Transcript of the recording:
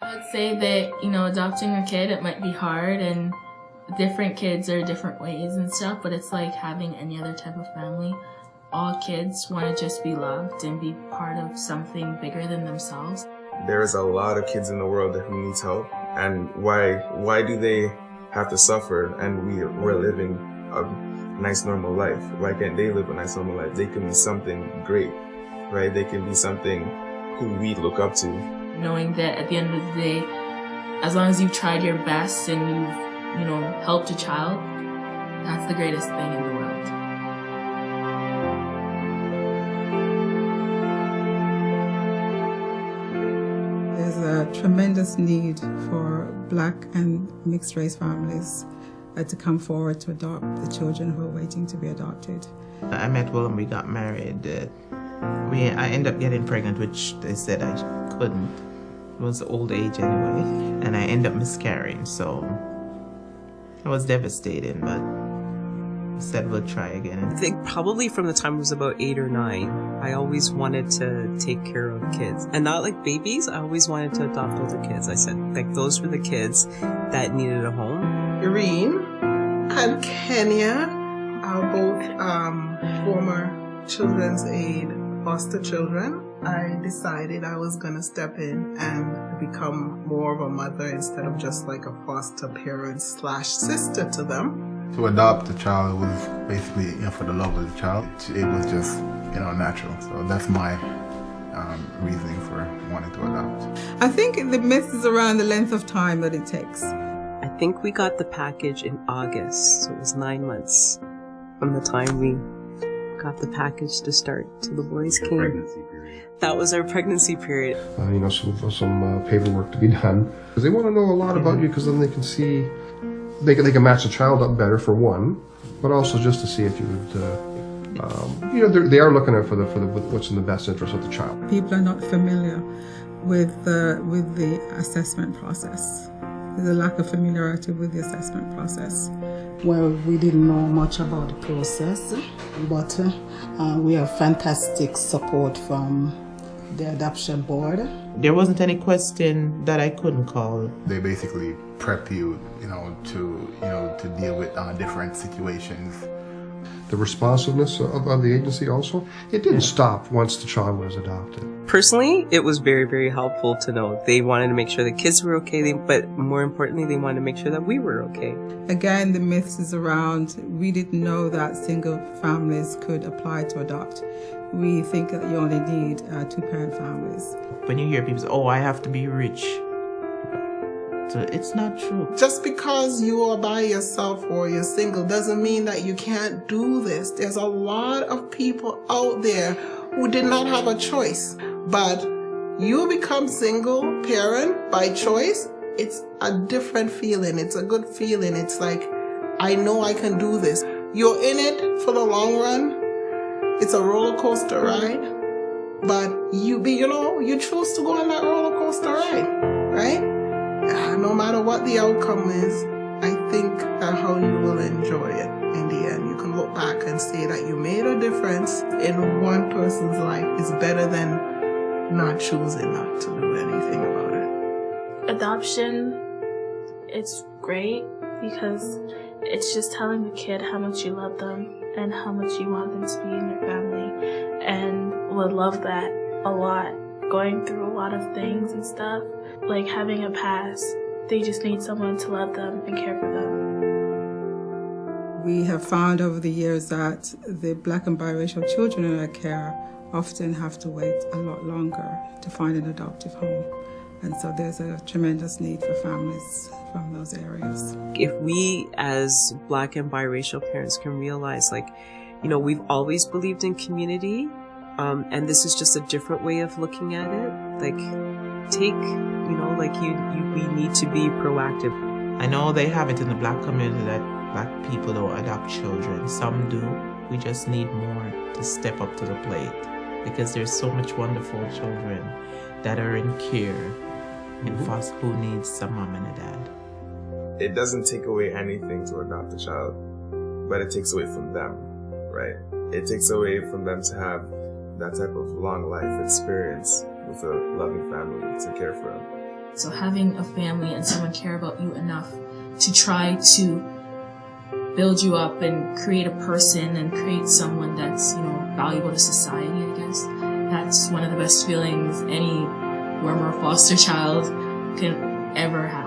I would say that, adopting a kid, it might be hard and different kids are different ways and stuff, but it's like having any other type of family. All kids want to just be loved and be part of something bigger than themselves. There's a lot of kids in the world who needs help, and why do they have to suffer and we're living a nice normal life? Why can't they live a nice normal life? They can be something great, right? They can be something who we look up to. Knowing that at the end of the day, as long as you've tried your best and you've helped a child, that's the greatest thing in the world. There's a tremendous need for Black and mixed race families to come forward to adopt the children who are waiting to be adopted. I met Will and we got married. I ended up getting pregnant, which they said I couldn't. It was old age anyway. And I ended up miscarrying, so it was devastating, but I said we'll try again. I think probably from the time I was about 8 or 9, I always wanted to take care of kids. And not like babies, I always wanted to adopt older kids. I said, like, those were the kids that needed a home. Irene and Kenya are both former Children's Aid foster children. I decided I was going to step in and become more of a mother instead of just like a foster parent / sister to them. To adopt a child was basically for the love of the child. It was just natural. So that's my reasoning for wanting to adopt. I think the myth is around the length of time that it takes. I think we got the package in August, so it was 9 months from the time we got the package to start till the boys came. Pregnancy period. That was our pregnancy period. Some paperwork to be done. Because they want to know a lot about you, because then they can see, they can match the child up better for one, but also just to see if you would, they are looking out for the what's in the best interest of the child. People are not familiar with the assessment process. There's a lack of familiarity with the assessment process. Well, we didn't know much about the process, but we have fantastic support from the adoption board. There wasn't any question that I couldn't call. They basically prep you, to deal with different situations. The responsiveness of the agency also, it didn't stop once the child was adopted. Personally, it was very, very helpful to know. They wanted to make sure the kids were okay, but more importantly, they wanted to make sure that we were okay. Again, the myth is around, we didn't know that single families could apply to adopt. We think that you only need two-parent families. When you hear people say, I have to be rich, so it's not true. Just because you are by yourself or you're single doesn't mean that you can't do this. There's a lot of people out there who did not have a choice, but you become single parent by choice. It's a different feeling. It's a good feeling. It's like, I know I can do this. You're in it for the long run. It's a roller coaster ride, but you choose to go on that roller coaster ride, right? No matter what the outcome is, I think that how you will enjoy it in the end. You can look back and say that you made a difference in one person's life is better than not choosing not to do anything about it. Adoption, it's great because it's just telling the kid how much you love them and how much you want them to be in your family, and would love that a lot. Going through a lot of things and stuff, like having a past, they just need someone to love them and care for them. We have found over the years that the Black and biracial children in our care often have to wait a lot longer to find an adoptive home. And so there's a tremendous need for families from those areas. If we as Black and biracial parents can realize, we've always believed in community, and this is just a different way of looking at it. We need to be proactive. I know they have it in the Black community that Black people don't adopt children. Some do. We just need more to step up to the plate, because there's so much wonderful children that are in care in foster who needs some mom and a dad. It doesn't take away anything to adopt a child, but it takes away from them, right? It takes away from them to have that type of long life experience with a loving family to care for them. So having a family and someone care about you enough to try to build you up and create a person and create someone that's, valuable to society, I guess. That's one of the best feelings any worm or foster child can ever have.